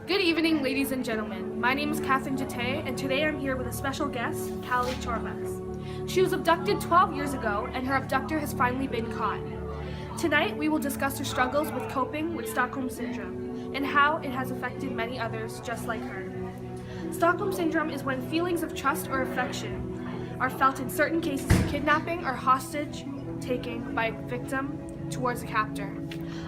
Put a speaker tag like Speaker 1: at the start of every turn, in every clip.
Speaker 1: Good evening, ladies and gentlemen. My name is Catherine Jate, and today I'm here with a special guest, Callie Chorvas. She was abducted 12 years ago, and her abductor has finally been caught. Tonight, we will discuss her struggles with coping with Stockholm Syndrome and how it has affected many others just like her. Stockholm Syndrome is when feelings of trust or affection are felt in certain cases of kidnapping or hostage-taking by a victim towards a captor.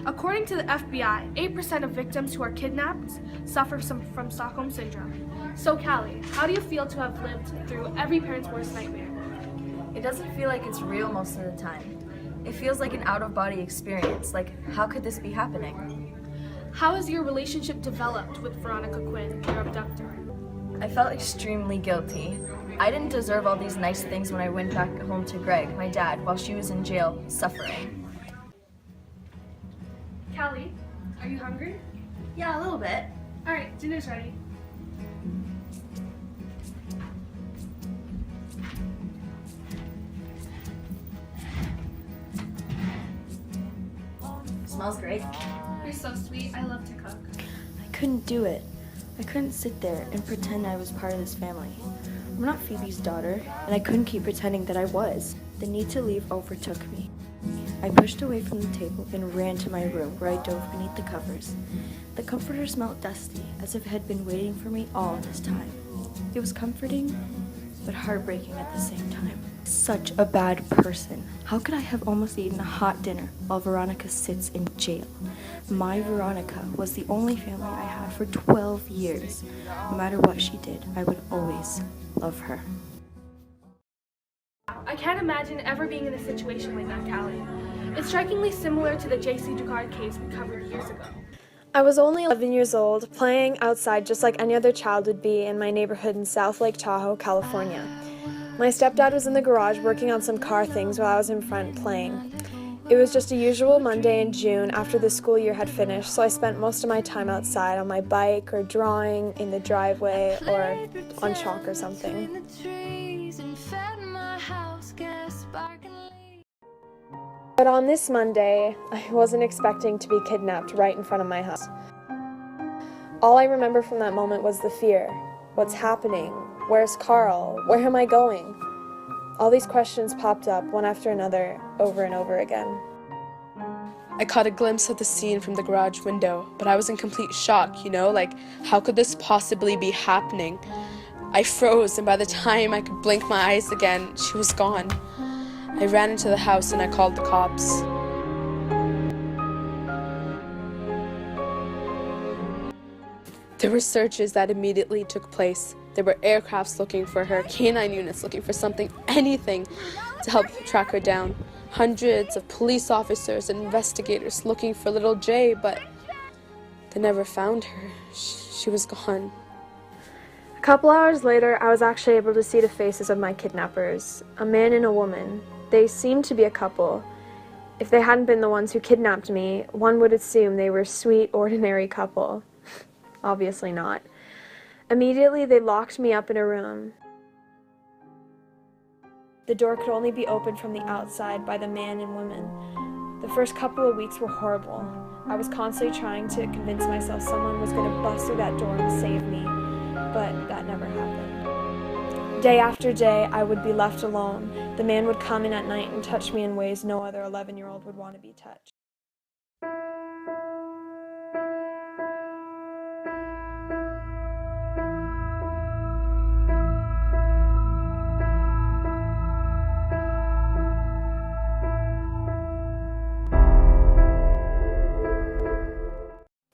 Speaker 1: According to the FBI, 8% of victims who are kidnapped suffer from Stockholm Syndrome. So Callie, how do you feel to have lived through every parent's worst nightmare?
Speaker 2: It doesn't feel like it's real most of the time. It feels like an out-of-body experience, like how could this be happening?
Speaker 1: How has your relationship developed with Veronica Quinn, your abductor?
Speaker 2: I felt extremely guilty. I didn't deserve all these nice things when I went back home to Greg, my dad, while she was in jail, suffering.
Speaker 1: Callie, are you hungry?
Speaker 2: Yeah, a little bit.
Speaker 1: All right, dinner's ready.
Speaker 2: Smells great.
Speaker 1: You're so sweet. I love to cook.
Speaker 3: I couldn't do it. I couldn't sit there and pretend I was part of this family. I'm not Phoebe's daughter, and I couldn't keep pretending that I was. The need to leave overtook me. I pushed away from the table and ran to my room, where I dove beneath the covers. The comforter smelled dusty, as if it had been waiting for me all this time. It was comforting, but heartbreaking at the same time. Such a bad person. How could I have almost eaten a hot dinner while Veronica sits in jail? My Veronica was the only family I had for 12 years. No matter what she did, I would always love her.
Speaker 1: I can't imagine ever being in a situation like that, Callie. It's strikingly similar to the J.C. Ducard case we covered years ago.
Speaker 4: I was only 11 years old, playing outside just like any other child would be in my neighborhood in South Lake Tahoe, California. My stepdad was in the garage working on some car things while I was in front playing. It was just a usual Monday in June after the school year had finished, so I spent most of my time outside on my bike or drawing in the driveway or on chalk or something. But on this Monday, I wasn't expecting to be kidnapped right in front of my house. All I remember from that moment was the fear. What's happening? Where's Carl? Where am I going? All these questions popped up one after another, over and over again.
Speaker 5: I caught a glimpse of the scene from the garage window, but I was in complete shock, like, how could this possibly be happening? I froze, and by the time I could blink my eyes again, she was gone. I ran into the house and I called the cops. There were searches that immediately took place. There were aircrafts looking for her, canine units looking for something, anything to help track her down. Hundreds of police officers and investigators looking for little Jay, but they never found her. She was gone.
Speaker 4: A couple hours later, I was actually able to see the faces of my kidnappers, a man and a woman. They seemed to be a couple. If they hadn't been the ones who kidnapped me, one would assume they were a sweet, ordinary couple. Obviously not. Immediately, they locked me up in a room. The door could only be opened from the outside by the man and woman. The first couple of weeks were horrible. I was constantly trying to convince myself someone was going to bust through that door and save me, but that never happened. Day after day, I would be left alone. The man would come in at night and touch me in ways no other 11-year-old would want to be touched.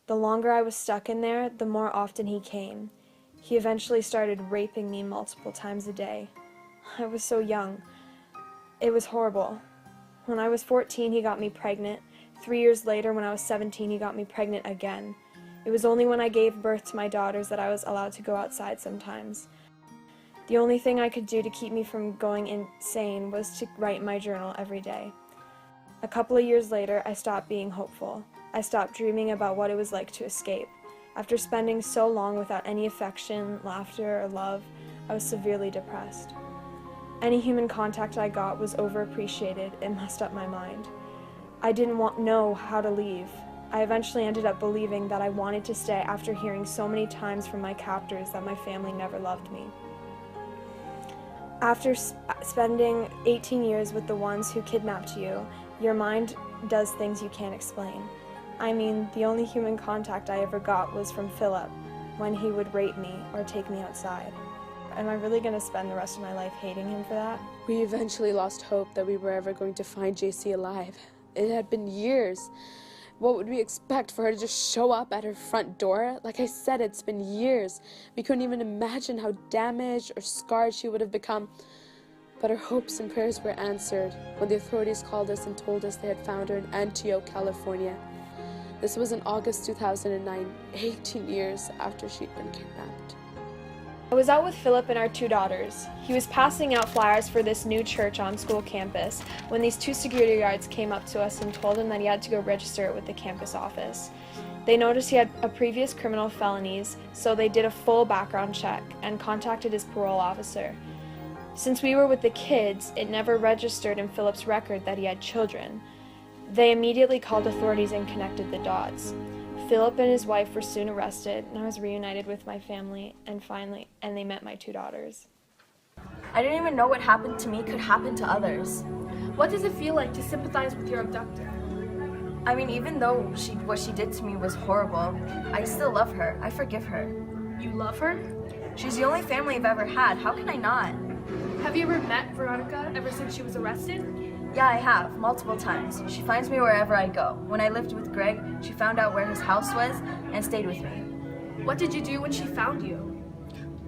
Speaker 4: The longer I was stuck in there, the more often he came. He eventually started raping me multiple times a day. I was so young. It was horrible. When I was 14, he got me pregnant. 3 years later, when I was 17, he got me pregnant again. It was only when I gave birth to my daughters that I was allowed to go outside sometimes. The only thing I could do to keep me from going insane was to write in my journal every day. A couple of years later, I stopped being hopeful. I stopped dreaming about what it was like to escape. After spending so long without any affection, laughter, or love, I was severely depressed. Any human contact I got was overappreciated. It messed up my mind. I didn't know how to leave. I eventually ended up believing that I wanted to stay after hearing so many times from my captors that my family never loved me. After spending 18 years with the ones who kidnapped you, your mind does things you can't explain. I mean, the only human contact I ever got was from Philip, when he would rape me or take me outside. Am I really going to spend the rest of my life hating him for that?
Speaker 5: We eventually lost hope that we were ever going to find JC alive. It had been years. What would we expect, for her to just show up at her front door? Like I said, it's been years. We couldn't even imagine how damaged or scarred she would have become. But our hopes and prayers were answered when the authorities called us and told us they had found her in Antioch, California. This was in August 2009, 18 years after she'd been kidnapped.
Speaker 4: I was out with Philip and our 2 daughters. He was passing out flyers for this new church on school campus when these 2 security guards came up to us and told him that he had to go register it with the campus office. They noticed he had a previous criminal felonies, so they did a full background check and contacted his parole officer. Since we were with the kids, it never registered in Philip's record that he had children. They immediately called authorities and connected the dots. Philip and his wife were soon arrested, and I was reunited with my family, and they met my 2 daughters.
Speaker 2: I didn't even know what happened to me could happen to others.
Speaker 1: What does it feel like to sympathize with your abductor?
Speaker 2: I mean, even though what she did to me was horrible, I still love her. I forgive her.
Speaker 1: You love her?
Speaker 2: She's the only family I've ever had. How can I not?
Speaker 1: Have you ever met Veronica ever since she was arrested?
Speaker 2: Yeah, I have, multiple times. She finds me wherever I go. When I lived with Greg, she found out where his house was and stayed with me.
Speaker 1: What did you do when she found you?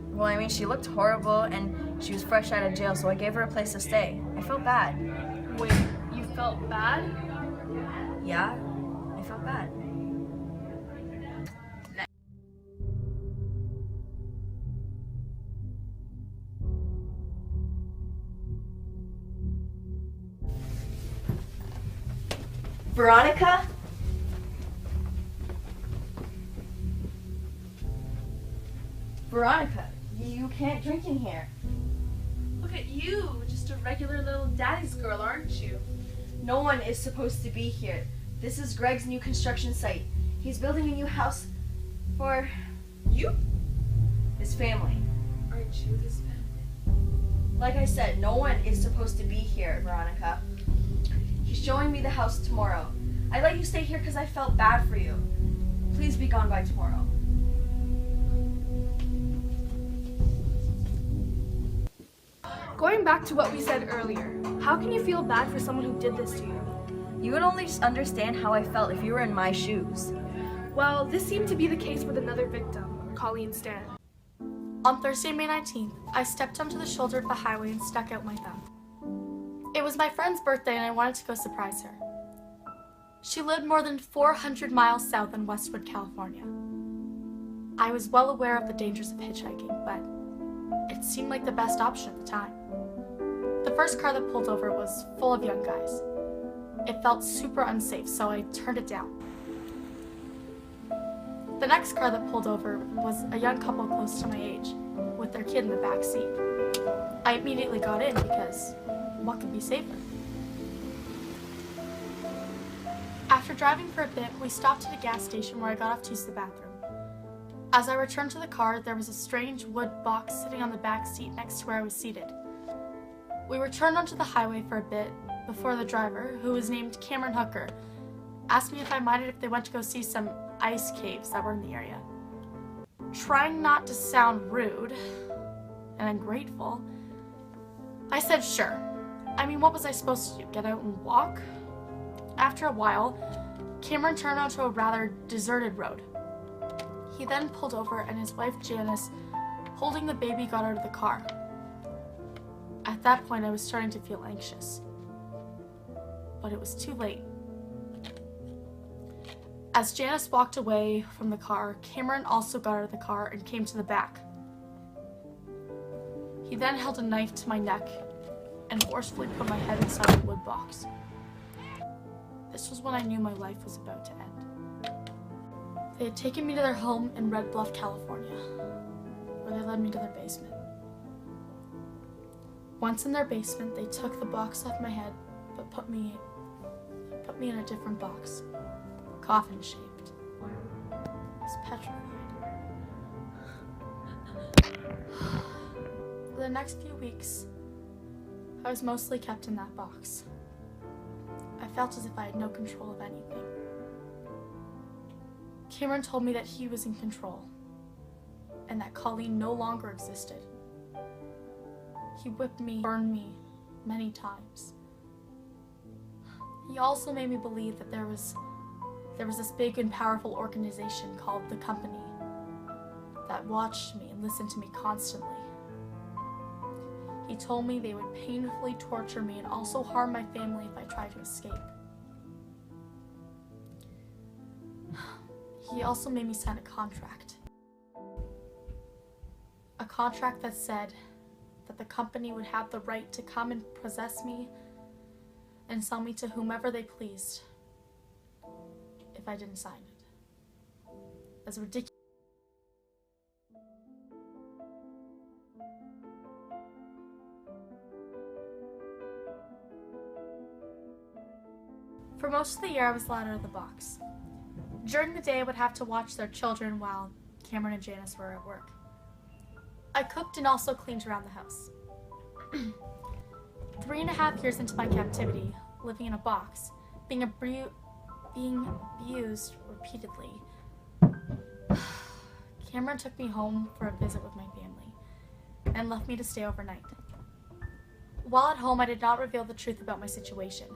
Speaker 2: Well, I mean, she looked horrible and she was fresh out of jail, so I gave her a place to stay. I felt bad.
Speaker 1: Wait, you felt bad?
Speaker 2: Yeah, I felt bad.
Speaker 3: Veronica? Veronica, you can't drink in here.
Speaker 1: Look at you, just a regular little daddy's girl, aren't you?
Speaker 3: No one is supposed to be here. This is Greg's new construction site. He's building a new house for
Speaker 1: You?
Speaker 3: his family.
Speaker 1: Aren't you his family?
Speaker 3: Like I said, no one is supposed to be here, Veronica. He's showing me the house tomorrow. I let you stay here because I felt bad for you. Please be gone by tomorrow.
Speaker 1: Going back to what we said earlier, how can you feel bad for someone who did this to you?
Speaker 2: You would only understand how I felt if you were in my shoes.
Speaker 1: Well, this seemed to be the case with another victim, Colleen Stan.
Speaker 6: On Thursday, May 19th, I stepped onto the shoulder of the highway and stuck out my thumb. It was my friend's birthday and I wanted to go surprise her. She lived more than 400 miles south in Westwood, California. I was well aware of the dangers of hitchhiking, but it seemed like the best option at the time. The first car that pulled over was full of young guys. It felt super unsafe, so I turned it down. The next car that pulled over was a young couple close to my age, with their kid in the back seat. I immediately got in because what could be safer? After driving for a bit, we stopped at a gas station where I got off to use the bathroom. As I returned to the car, there was a strange wood box sitting on the back seat next to where I was seated. We returned onto the highway for a bit before the driver, who was named Cameron Hooker, asked me if I minded if they went to go see some ice caves that were in the area. Trying not to sound rude and ungrateful, I said sure. I mean, what was I supposed to do, get out and walk? After a while, Cameron turned onto a rather deserted road. He then pulled over and his wife Janice, holding the baby, got out of the car. At that point, I was starting to feel anxious. But it was too late. As Janice walked away from the car, Cameron also got out of the car and came to the back. He then held a knife to my neck and forcefully put my head inside the wood box. This was when I knew my life was about to end. They had taken me to their home in Red Bluff, California, where they led me to their basement. Once in their basement, they took the box off my head, but put me in a different box, coffin-shaped. I was petrified. For the next few weeks, I was mostly kept in that box. I felt as if I had no control of anything. Cameron told me that he was in control, and that Colleen no longer existed. He whipped me, burned me many times. He also made me believe that there was this big and powerful organization called the company that watched me and listened to me constantly. He told me they would painfully torture me and also harm my family if I tried to escape. He also made me sign a contract. A contract that said that the company would have the right to come and possess me and sell me to whomever they pleased if I didn't sign it. As ridiculous. For most of the year, I was let out of the box. During the day, I would have to watch their children while Cameron and Janice were at work. I cooked and also cleaned around the house. 3.5 years into my captivity, living in a box, being abused repeatedly, Cameron took me home for a visit with my family and left me to stay overnight. While at home, I did not reveal the truth about my situation.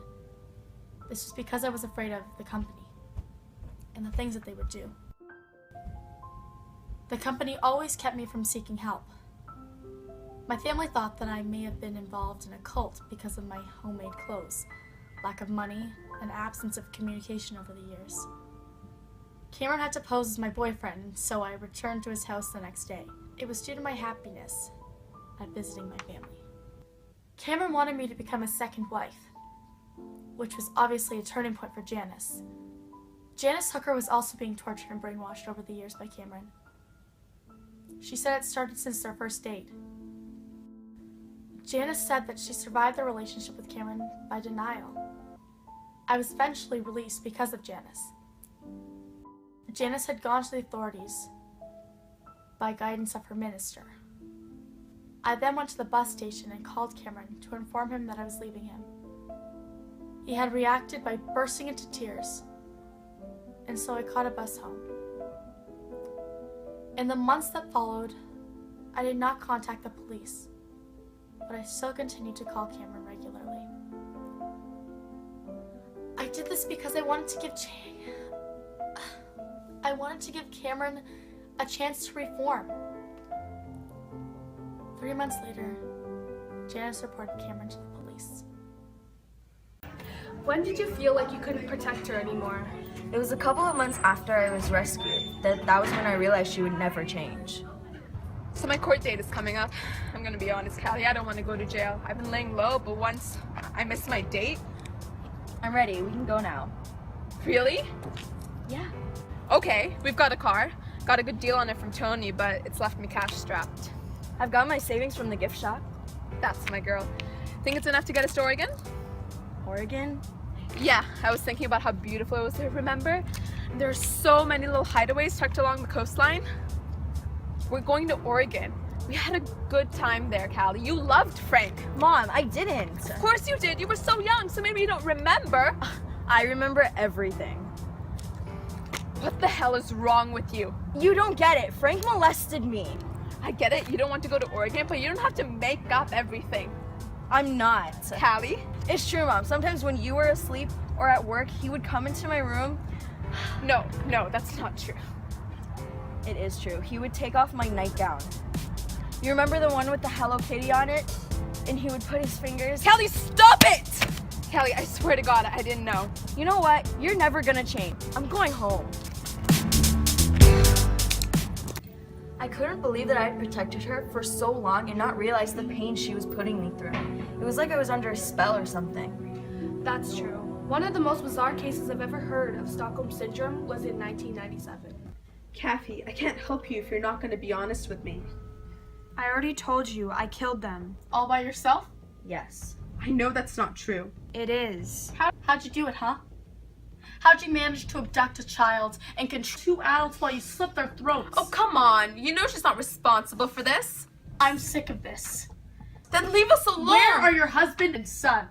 Speaker 6: This was because I was afraid of the company and the things that they would do. The company always kept me from seeking help. My family thought that I may have been involved in a cult because of my homemade clothes, lack of money, and absence of communication over the years. Cameron had to pose as my boyfriend, so I returned to his house the next day. It was due to my happiness at visiting my family. Cameron wanted me to become a second wife, which was obviously a turning point for Janice. Janice Hooker was also being tortured and brainwashed over the years by Cameron. She said it started since their first date. Janice said that she survived the relationship with Cameron by denial. I was eventually released because of Janice. Janice had gone to the authorities by guidance of her minister. I then went to the bus station and called Cameron to inform him that I was leaving him. He had reacted by bursting into tears, and so I caught a bus home. In the months that followed, I did not contact the police, but I still continued to call Cameron regularly. I did this because I wanted to give Cameron a chance to reform. 3 months later, Janice reported Cameron to the police.
Speaker 1: When did you feel like you couldn't protect her anymore?
Speaker 2: It was a couple of months after I was rescued that was when I realized she would never change.
Speaker 5: So my court date is coming up. I'm gonna be honest, Callie, I don't want to go to jail. I've been laying low, but once I miss my date.
Speaker 2: I'm ready, we can go now.
Speaker 5: Really?
Speaker 2: Yeah.
Speaker 5: Okay, we've got a car. Got a good deal on it from Tony, but it's left me cash strapped.
Speaker 2: I've got my savings from the gift shop.
Speaker 5: That's my girl. Think it's enough to get us to Oregon?
Speaker 2: Oregon?
Speaker 5: Yeah, I was thinking about how beautiful it was there, remember? There are so many little hideaways tucked along the coastline. We're going to Oregon. We had a good time there, Callie. You loved Frank.
Speaker 2: Mom, I didn't.
Speaker 5: Of course you did. You were so young, so maybe you don't remember.
Speaker 2: I remember everything.
Speaker 5: What the hell is wrong with you?
Speaker 2: You don't get it. Frank molested me.
Speaker 5: I get it. You don't want to go to Oregon, but you don't have to make up everything.
Speaker 2: I'm not.
Speaker 5: Callie?
Speaker 2: It's true, Mom. Sometimes when you were asleep or at work, he would come into my room.
Speaker 5: No, that's not true.
Speaker 2: It is true. He would take off my nightgown. You remember the one with the Hello Kitty on it? And he would put his fingers...
Speaker 5: Callie, stop it! Callie, I swear to God, I didn't know.
Speaker 2: You know what? You're never gonna change. I'm going home. I couldn't believe that I had protected her for so long and not realize the pain she was putting me through. It was like I was under a spell or something.
Speaker 1: That's true. One of the most bizarre cases I've ever heard of Stockholm Syndrome was in 1997.
Speaker 5: Kathy, I can't help you if you're not going to be honest with me.
Speaker 4: I already told you, I killed them.
Speaker 6: All by yourself?
Speaker 2: Yes.
Speaker 5: I know that's not true.
Speaker 4: It is.
Speaker 6: How'd you do it, huh? How'd you manage to abduct a child and control 2 adults while you slit their throats?
Speaker 5: Oh, come on. You know she's not responsible for this.
Speaker 6: I'm sick of this.
Speaker 5: Then leave us alone.
Speaker 6: Where are your husband and son?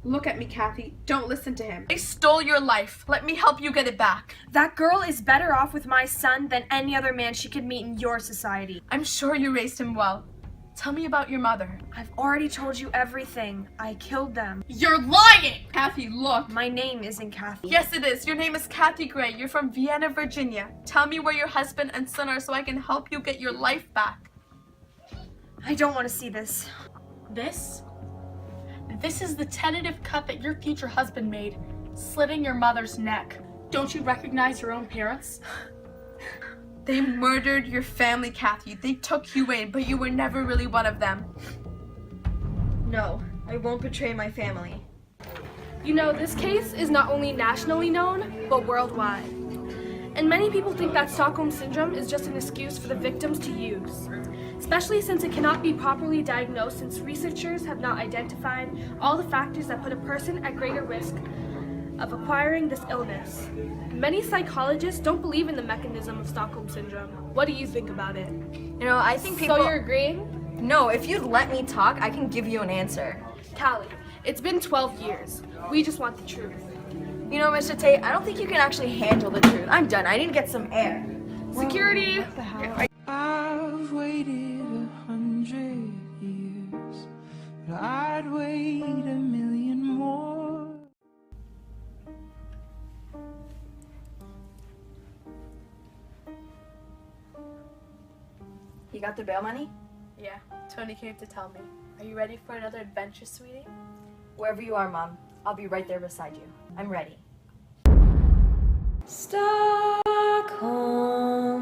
Speaker 5: Look at me, Kathy. Don't listen to him. They stole your life. Let me help you get it back.
Speaker 4: That girl is better off with my son than any other man she could meet in your society.
Speaker 5: I'm sure you raised him well. Tell me about your mother.
Speaker 4: I've already told you everything. I killed them.
Speaker 6: You're lying!
Speaker 5: Kathy, look.
Speaker 4: My name isn't Kathy.
Speaker 5: Yes, it is. Your name is Kathy Gray. You're from Vienna, Virginia. Tell me where your husband and son are so I can help you get your life back.
Speaker 4: I don't want to see this.
Speaker 6: This is the tentative cut that your future husband made, slitting your mother's neck. Don't you recognize your own parents?
Speaker 5: They murdered your family, Kathy. They took you in, but you were never really one of them.
Speaker 2: No, I won't betray my family.
Speaker 1: You know, this case is not only nationally known, but worldwide. And many people think that Stockholm Syndrome is just an excuse for the victims to use, especially since it cannot be properly diagnosed since researchers have not identified all the factors that put a person at greater risk of acquiring this illness. Many psychologists don't believe in the mechanism of Stockholm Syndrome. What do you think about it?
Speaker 2: You know, I think people...
Speaker 1: So you're agreeing?
Speaker 2: No, if you'd let me talk, I can give you an answer.
Speaker 1: Callie, it's been 12 years. We just want the truth.
Speaker 2: You know, Mr. Tate, I don't think you can actually handle the truth. I'm done. I need to get some air.
Speaker 1: Security!
Speaker 7: I've waited 100 years, but I'd wait a million more.
Speaker 2: You got the bail money?
Speaker 5: Yeah, Tony came to tell me. Are you ready for another adventure, sweetie?
Speaker 2: Wherever you are, Mom, I'll be right there beside you. I'm ready.
Speaker 3: Stockholm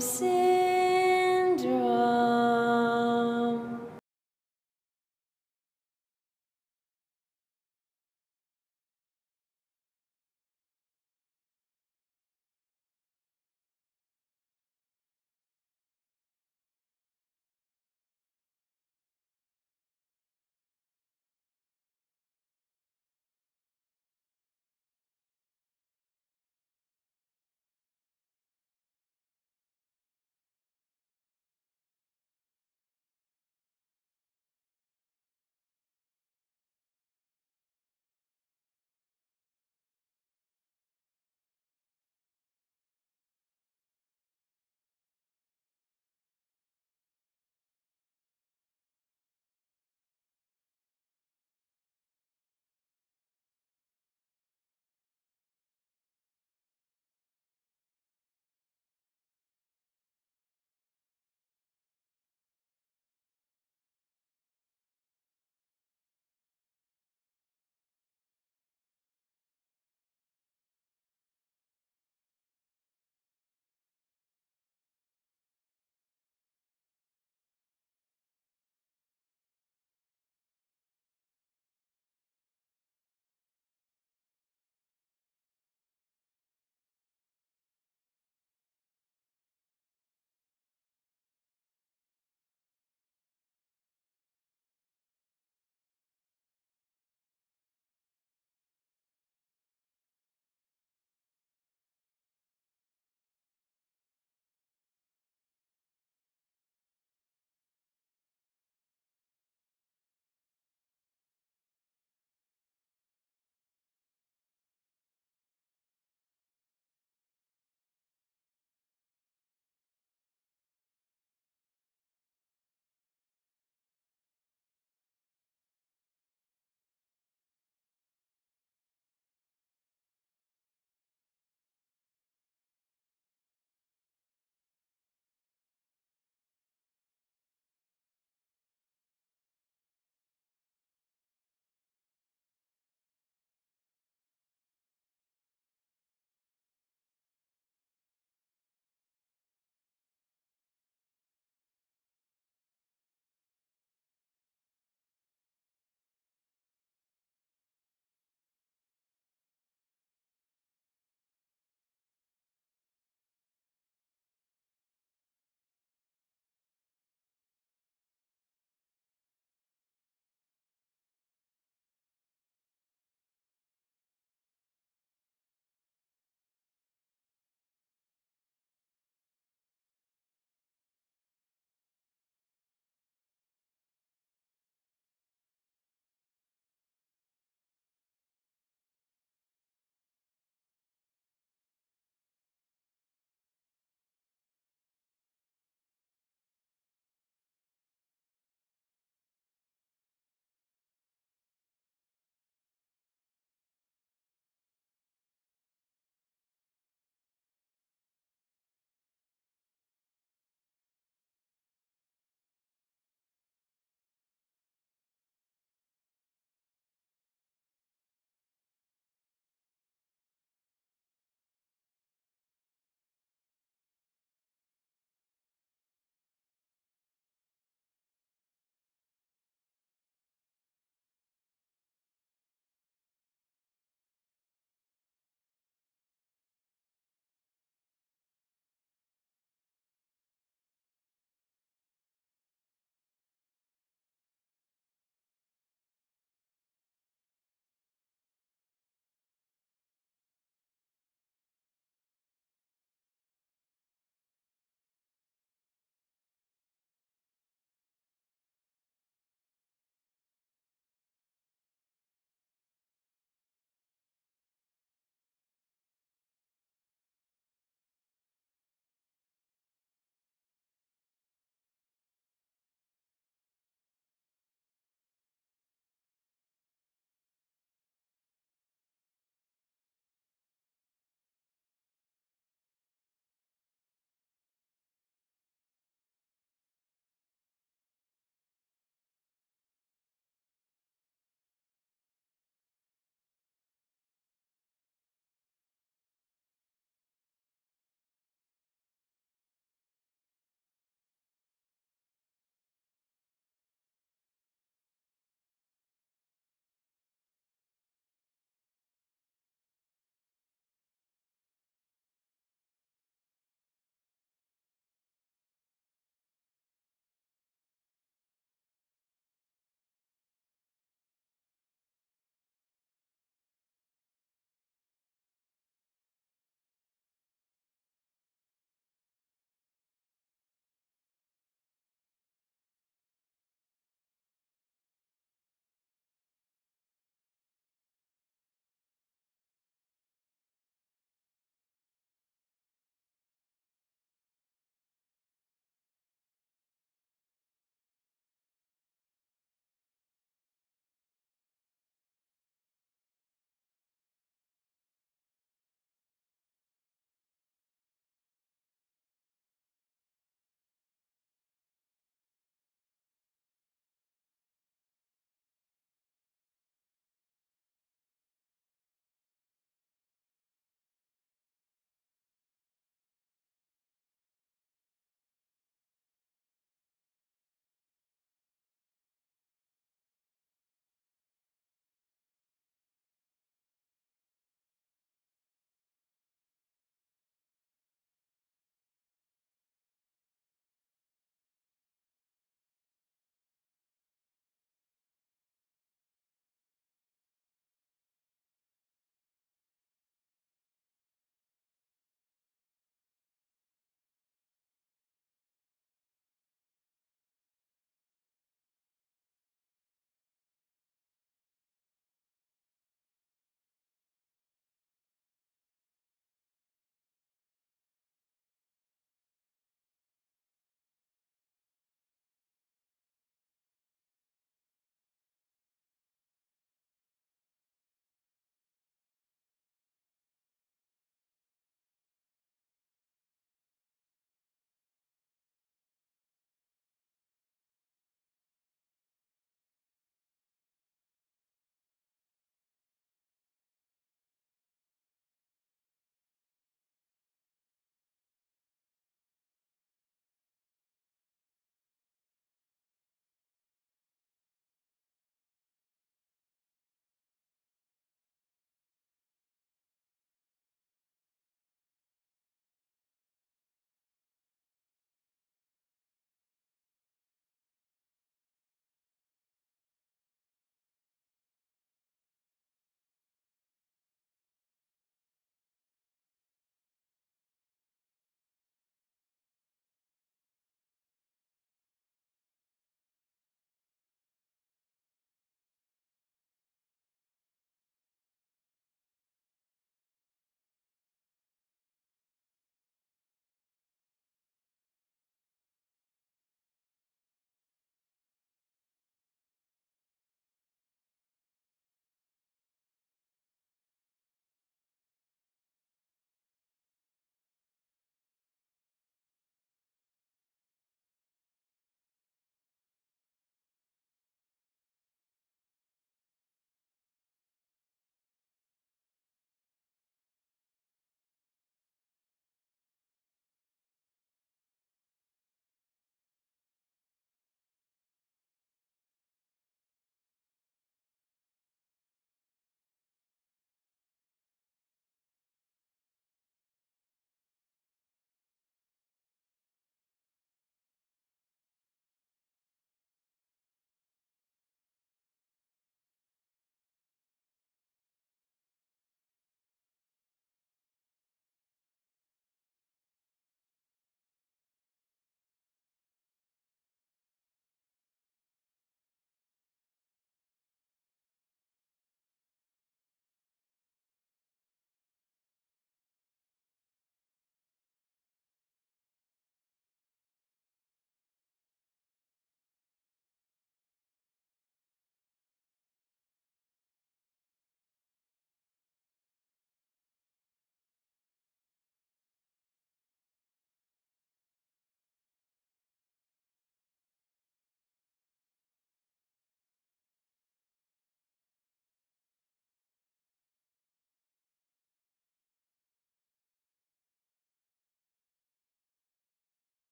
Speaker 3: Syndrome.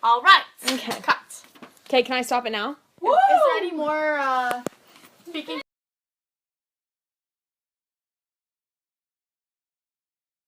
Speaker 1: All right.
Speaker 4: Okay.
Speaker 1: Cut.
Speaker 4: Okay, can I stop it now?
Speaker 1: Is